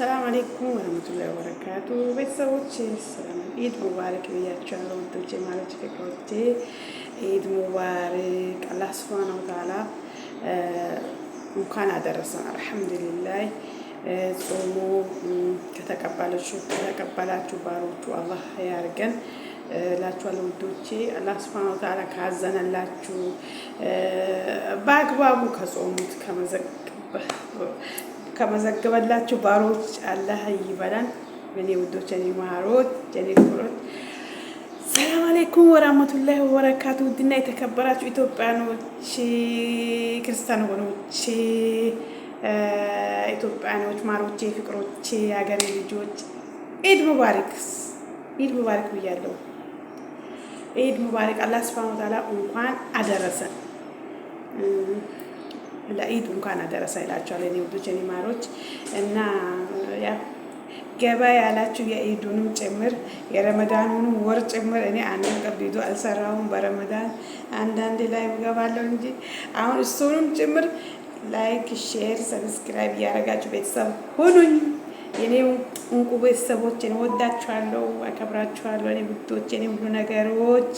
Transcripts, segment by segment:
ሰላም አለይኩም ወራህመቱላሂ ወበረካቱ። ቤተሰቦቼ ሰላም ኢድ ሙባረክ ብያችኋለሁ። ወዶቼ ማለት ፍቅሮቼ ኢድ ሙባረክ። አላህ ሱብሃነሁ ወተዓላ እንኳን አደረሰን። አልሐምዱሊላህ። ጾሙ ከተቀበላችሁ ባሮቹ አላህ ያርገን እላችኋለሁ ውዶቼ። አላህ ሱብሃነሁ ወተዓላ ካዘነላችሁ በአግባቡ ከጾሙት ከመዘገበላችሁ ባሮች አላህ ይበላን። እኔ ውዶች፣ እኔ ማሮች፣ እኔ ፍቅሮች ሰላም አለይኩም ወራህመቱላሂ ወበረካቱ። ውድና የተከበራችሁ ኢትዮጵያኖች፣ ክርስቲያን ወገኖች፣ ኢትዮጵያኖች ማሮቼ፣ ፍቅሮቼ፣ ሀገሬ ልጆች ኢድ ሙባረክ፣ ኢድ ሙባረክ ብያለሁ። ኢድ ሙባረክ። አላህ ሱብሃነሁ ወተዓላ እንኳን አደረሰን ለኢድ እንኳን አደረሰ ይላችኋል። እኔ ውዶች፣ እኔ ማሮች እና ያ ገባ ያላችሁ የኢዱንም ጭምር የረመዳኑንም ወር ጭምር እኔ አንድም ቀን ቪዲዮ አልሰራሁም። በረመዳን አንዳንዴ ላይ ገባለሁ እንጂ አሁን እሱንም ጭምር ላይክ፣ ሼር፣ ሰብስክራይብ እያደረጋችሁ ቤተሰብ ሁኑኝ። የኔ እንቁ ቤተሰቦች ወዳችኋለሁ፣ አከብራችኋለሁ። እኔ ውዶች፣ እኔ ሁሉ ነገሮች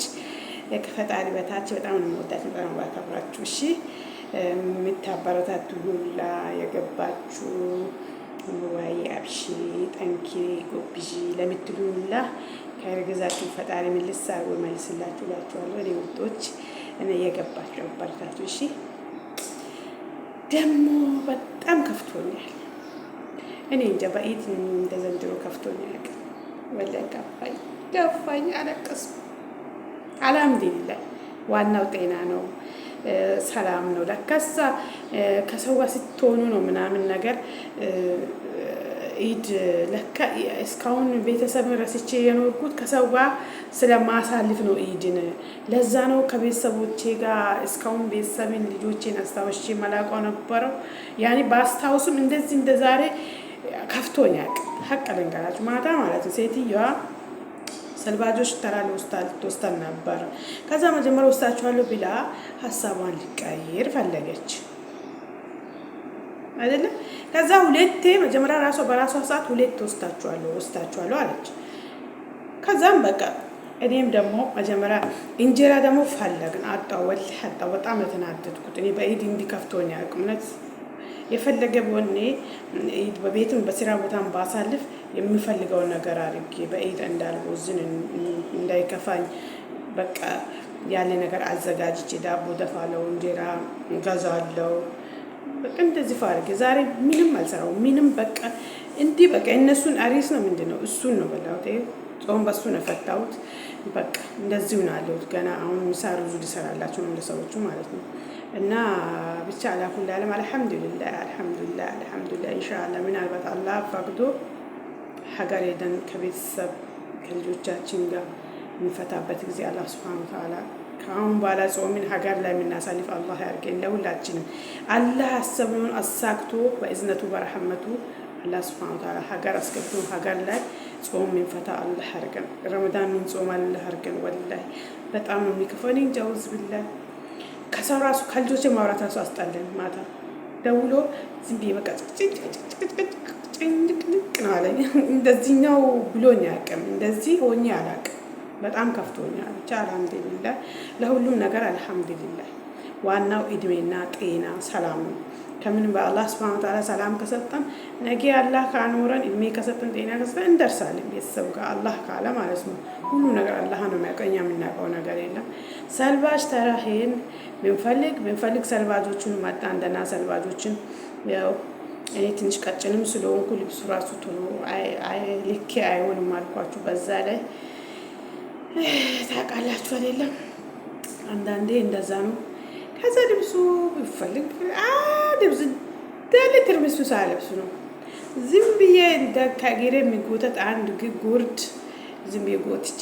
ከፈጣሪ በታች በጣም ነው የምወዳችሁ፣ በጣም ነው አከብራችሁ። እሺ የምታበረታቱ ሁላ የገባችሁ ወይ አብሺ ጠንኪ ጎብዢ ለምትሉ ሁላ ከርግዛችሁ ፈጣሪ መልስ አርጎ መልስላችሁ እላችኋለሁ። እኔ ውዶች እኔ የገባችሁ አበረታቱ። እሺ ደግሞ በጣም ከፍቶኛል። እኔ እንጃ በኢድ እንደ ዘንድሮ ከፍቶኛል። ወላሂ ከፋኝ፣ አለቀስኩ። አልሐምዱሊላህ ዋናው ጤና ነው፣ ሰላም ነው። ለካሳ ከሰው ጋር ስትሆኑ ነው ምናምን ነገር ኢድ ለካ እስካሁን ቤተሰብ ረስቼ የኖርኩት ከሰው ጋር ስለማሳልፍ ነው ኢድን። ለዛ ነው ከቤተሰቦቼ ጋር እስካሁን ቤተሰብን ልጆቼን አስታውሼ መላቀው ነበረው። ያኔ ባስታውስም እንደዚህ እንደዛሬ ከፍቶኛል። ሀቅ ልንገራችሁ ማታ ማለት ነው ሴትዮዋ ሰልባጆች ተራ ልትወስደን ነበር። ከዛ መጀመሪያ ወስዳችኋለሁ ብላ ሀሳቧን ሊቀይር ፈለገች አይደለም። ከዛ ሁለቴ መጀመሪያ ራሷ በራሷ ሰዓት ሁለቴ ወስዳችኋለሁ አለች። ከዛም በቃ እኔም ደግሞ መጀመሪያ እንጀራ ደግሞ ፈለግን አጣሁ። ወላሂ አጣሁ። በጣም የተናደድኩት እኔ በኢድ እንዲከፍቶኛል። እውነት የፈለገ ቦኔ ኢድ በቤትም በስራ ቦታም ባሳልፍ የሚፈልገውን ነገር አድርጌ በኢድ እንዳልቦዝን እንዳይከፋኝ በቃ ያለ ነገር አዘጋጅቼ ዳቦ ደፋለሁ፣ እንጀራ ገዛለሁ። በቃ እንደዚህ ፋርጌ ዛሬ ምንም አልሰራውም። ምንም በቃ እንዲህ በቃ እነሱን አሪስ ነው ምንድነው እሱን ነው በላሁት። ጾም በሱ ነው ፈታሁት። በቃ እንደዚሁ ነው ያለሁት። ገና አሁን ምሳሩ ዙ ሊሰራላችሁ ነው ለሰዎቹ ማለት ነው። እና ብቻ አላኩል ዓለም አልሐምዱሊላህ ኢንሻአላህ ምናልባት አላህ ፈቅዶ ሀገር ሄደን ከቤተሰብ ከልጆቻችን ጋር የምንፈታበት ጊዜ አላህ ሱብሃነሁ ወተዓላ ከአሁን በኋላ ጾምን ሀገር ላይ የምናሳልፍ አላህ ያርገን ለሁላችንም። አላህ ያሰብነውን አሳክቶ በእዝነቱ በረሐመቱ አላህ ሱብሃነሁ ወተዓላ ሀገር አስገብቶ ሀገር ላይ ጾም የምንፈታ አላህ ያርገን። ረመዳን ምን ጾም አላህ ያርገን። ወላሂ በጣም ነው የሚከፋኝ። ጀውዝ ቢላህ ከሰው ራሱ ከልጆች ማውራት ራሱ አስጣለን። ማታ ደውሎ ዝም ብዬ በቃ ጭንቅንቅ ነው አለኝ። እንደዚህኛው ብሎኝ አያውቅም፣ እንደዚህ ሆኜ አላውቅም። በጣም ከፍቶኛል። ብቻ አልሐምዱሊላህ ለሁሉም ነገር አልሐምዱሊላህ። ዋናው እድሜና ጤና ሰላም ነው። ከምን በአላህ ሱብሃነሁ ወተዓላ ሰላም ከሰጠን ነገ አላህ ካኖረን እድሜ ከሰጠን ጤና ከሰጠን እንደርሳለን ቤተሰብ ጋር አላህ ካለ ማለት ነው። ሁሉ ነገር አላህ ነው የሚያውቀው፣ እኛ የምናውቀው ነገር የለም። ሰልባጅ ተራሄን ብንፈልግ ሰልባጆቹን መጣ እንደና ሰልባጆችን ያው እኔ ትንሽ ቀጭንም ስለሆንኩ ልብሱ ራሱ ቶሎ ልኬ አይሆንም አልኳችሁ። በዛ ላይ ታውቃላችሁ አይደለም አንዳንዴ እንደዛ ነው። ከዛ ልብሱ ቢፈልግ ልብስ ደለ ትርምሱ ሳለብሱ ነው ዝም ብዬ እንደ ከጊሬ የሚጎተት አንድ ጉርድ ዝም ብዬ ጎትቼ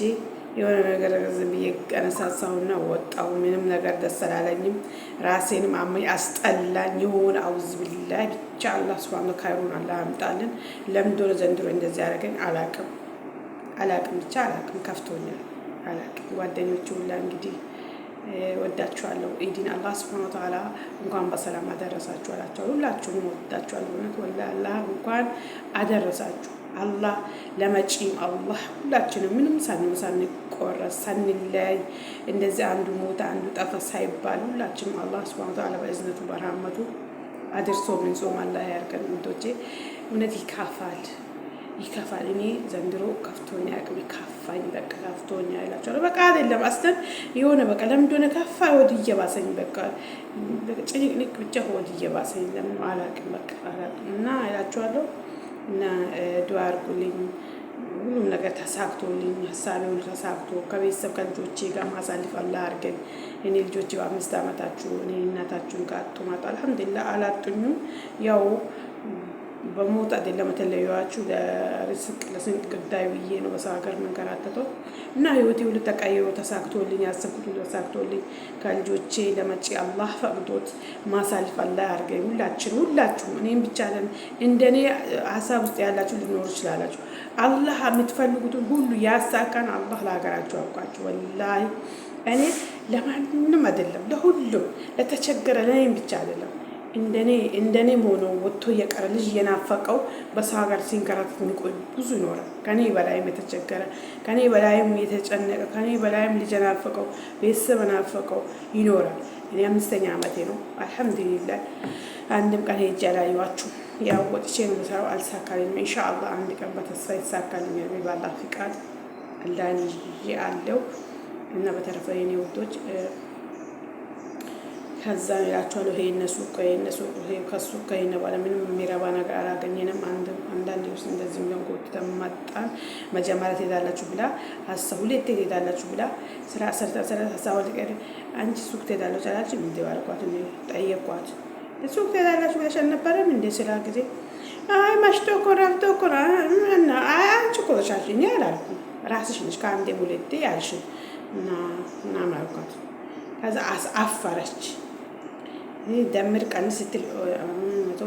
የሆነ ነገር ዝም ብዬ ቀነሳሳውና ወጣው። ምንም ነገር ደስ አላለኝም። ራሴንም አመኝ አስጠላኝ። ይሁን አውዝ ቢላህ ብቻ አላህ ሱብሃነሁ ካይሩን አላህ ያምጣልን። ለምን እንደሆነ ዘንድሮ እንደዚህ ያደረገኝ አላውቅም። ብቻ አላውቅም። ከፍቶኛል። አላውቅም። ጓደኞቹ ሁላ እንግዲህ ወዳችኋለሁ። ኢድን አላህ ሱብሃነሁ ወተዓላ እንኳን በሰላም አደረሳችሁ አላችሁ። ሁላችሁም ወዳችኋለሁ። እውነት ወላሂ አላህ እንኳን እንኳን አደረሳችሁ። አላህ ለመጪም አላህ ሁላችንም ምንም ሳንቆረስ ሳንለያይ እንደዚህ አንዱ ሞተ አንዱ ጠፈ ሳይባል ሁላችንም አላህ ሱብሃነሁ ወተዓላ በእዝነቱ በረህመቱ አድርሶ ምን ጾም አላህ ያርገን። እንቶቼ እውነት ይካፋል። እኔ ዘንድሮ ከፍቶኛ ያቅም ካፋኝ በቃ ከፍቶኛ ይላችኋል። በቃ አይደለም አስተን የሆነ በቃ ለምን እንደሆነ ከፋ ወድ እየባሰኝ በቃ ጭንቅንቅ ብቻ ወድ እየባሰኝ ለምን አላቅም በቃ አላቅም እና ይላችኋለሁ። እና ዱዓ አድርጉልኝ ሁሉም ነገር ተሳክቶልኝ ሀሳቤ ሁሉ ተሳክቶ ከቤተሰብ ከልጆቼ ጋር ማሳልፍ አላህ አድርገኝ። እኔ ልጆቼ በ5 ዓመታችሁ እኔ እናታችሁን ጋጡ ማጣ አልሐምዱሊላህ አላጡኝም። ያው በሞት አይደለም የተለያችሁ ለስንቅ ጉዳይ ብዬ ነው በሰው ሀገር መንከራተተው እና ህይወቴ ሁሉ ተቀይሮ ተሳክቶልኝ ያሰብኩት ሁሉ ተሳክቶልኝ ከልጆቼ ለመጪ አላህ ፈቅዶት ማሳልፍ አላህ ያርገኝ። ሁላችሁም እኔም ብቻ ለን እንደኔ ሀሳብ ውስጥ ያላችሁ ልኖር ይችላላችሁ። አላህ የምትፈልጉትን ሁሉ ያሳካን። አላህ ለሀገራችሁ ያውቃችሁ። ወላሂ እኔ ለማንም አይደለም ለሁሉም ለተቸገረ ለኔም ብቻ አይደለም እንደኔ ሆኖ ወጥቶ የቀረ ልጅ የናፈቀው በሰው ሀገር ሲንከራተት የሚቆይ ብዙ ይኖራል። ከኔ በላይም የተቸገረ ከኔ በላይም የተጨነቀ ከኔ በላይም ልጅ ናፈቀው ቤተሰብ ናፈቀው ይኖራል። እኔ 5ኛ ዓመቴ ነው አልሐምዱሊላህ። አንድም ቀን ሄጄ አላየኋችሁም። ያው ወጥቼ ነው የምሰራው። አልሳካልኝም። ኢንሻአላህ አንድ ቀን በተስፋ ይሳካልኛል በአላህ ፍቃድ አላህን ይዤ አለው እና በተረፈ የኔ ውዶች ከዛ ይላችኋለሁ። እነሱ ከሱ ከይነ ባለ ምንም የሚረባ ነገር አላገኘንም። አንዳንዴ ውስጥ እንደዚህ ሚሊዮን ጎትተን መጣን። መጀመሪያ ትሄዳላችሁ ብላ ሁለት ትሄዳላችሁ ብላ ስራ ሀሳብ ወልቀር አንቺ ሱቅ ትሄዳለች አላችሁ እንዴ ባልኳት ጠየኳት። ሱቅ ትሄዳላችሁ ብለሽ አልነበረም እንዴ ስራ ጊዜ አይ ማሽቶ እኮ ረፍቶ እኮ እና አንቺ እኮ ተሻሽኝ አላልኩም። ራስሽ ነሽ ከአንዴ ሁለቴ ያልሽ እና ማልኳት። ከዛ አፈረች። ደምር ቀንስ ስትል መቶ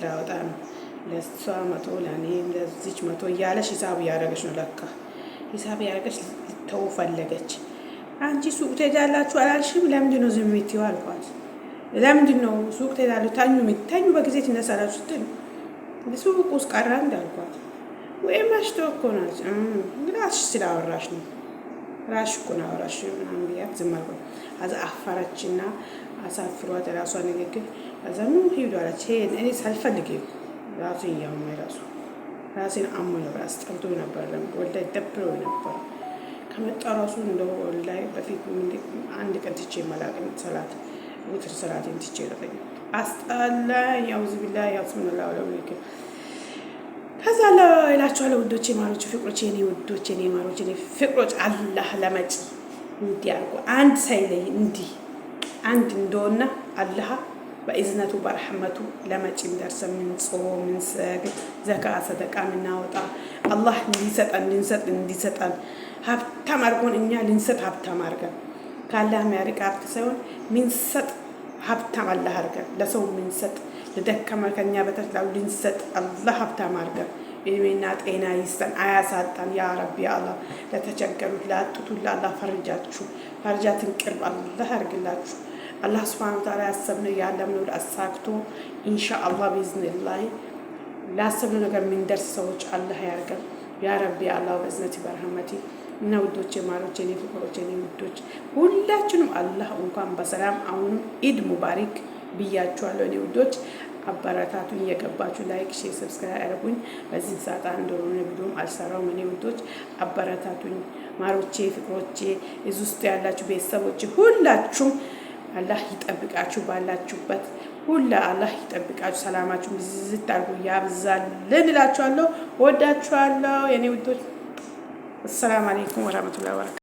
ላወጣ ነው ለሷ 100 ለኔ ለዚች 100 እያለሽ ሂሳብ እያደረገች ነው። ለካ ሂሳብ እያደረገች ልተው ፈለገች። አንቺ ሱቅ ትሄዳላችሁ አላልሽም? ለምንድን ነው ዝም የምትይው አልኳት። ለምንድን ነው ሱቅ ትሄዳላችሁ ታኙ በጊዜ ትነሳላችሁ ስትል ሱቅ ውስጥ ቀራ እንዳልኳት ወይ ማሽቶ እኮ ናት ራስሽ ስላወራሽ ነው ራስሽ እኮ ነው አወራሽ ምናምን ብያት ዝም አልኳት። አዛ አፈረችና አሳፍሯት ራሷ ንግግር አዛኑ ሄዱ አለች። እኔ ሳልፈልግ ራሱ ራሴን አሞ ነበር አስጠልቶ ነበር። ወላሂ ደብሮ ነበር። ከመጣ ራሱ እንደው ወላሂ በፊት አንድ ቀን ትቼ ማላቀም ሰላት ውትር ሰላቴን ትቼ ረፈኝ አስጣላ ያውዝ ቢላህ ያስምንላ ወለውልክ ከዛ ለላችኋለሁ ውዶቼ ማሮች ፍቅሮቼ እኔ ውዶቼ እኔ ማሮች እኔ ፍቅሮች አላህ ለመጪ እንዲያርጉ አንድ ሳይለይ እንዲህ አንድ እንደሆነ አላህ በእዝነቱ በረህመቱ ለመጪም ደርሰን ምን ጾም ምን ሰግድ ዘካ ሰደቃ ምናወጣ አላህ እንዲሰጠን ሀብታም አድርጎን እኛ ልንሰጥ ሀብታም አድርገን ካላህ የሚያርቅ ሀብት ሳይሆን ምንሰጥ ሀብታም አላህ አድርገን ለሰው ምንሰጥ ለደከመ ከኛ በታች ላሉ ልንሰጥ አላህ ሀብታም አድርገን እድሜና ጤና ይስጠን አያሳጣን። ያ ረቢ አላህ ለተቸገሩት ላጡት ለአላህ ፈርጃትን ቅርብ አላህ ያርግላችሁ። አላህ ሱብሃነሁ ወተዓላ ያሰብነው ያለምነው ለአሳክቶ ኢንሻአላህ ቢዝኒላህ ላሰብነው ነገር ምንደርስ ሰዎች አላህ ያርገን። ያ ረቢ አላህ በእዝነቱ በረህመቱ እና ውዶቼ ማሮቼ እኔ ፍቅሮቼ እኔ ውዶች ሁላችንም አላህ እንኳን በሰላም አሁንም ኢድ ሙባሪክ ብያችኋለሁ። እኔ ውዶች አበረታቱኝ። የገባችሁ ላይክ ሼር ሰብስክራይብ አድርጉኝ። በዚህ ሰዓት አንድ ሆነ ቪዲዮም አልሰራውም። እኔ ውዶች አበረታቱኝ። ማሮቼ ፍቅሮቼ እዚህ ውስጥ ያላችሁ ቤተሰቦች ሁላችሁም አላህ ይጠብቃችሁ። ባላችሁበት ሁላ አላህ ይጠብቃችሁ። ሰላማችሁ ብዝት አድርጎ ያብዛልን እላችኋለሁ። ወዳችኋለሁ የኔ ውዶች። አሰላሙ አለይኩም ወራህመቱላሂ ወበረካቱ።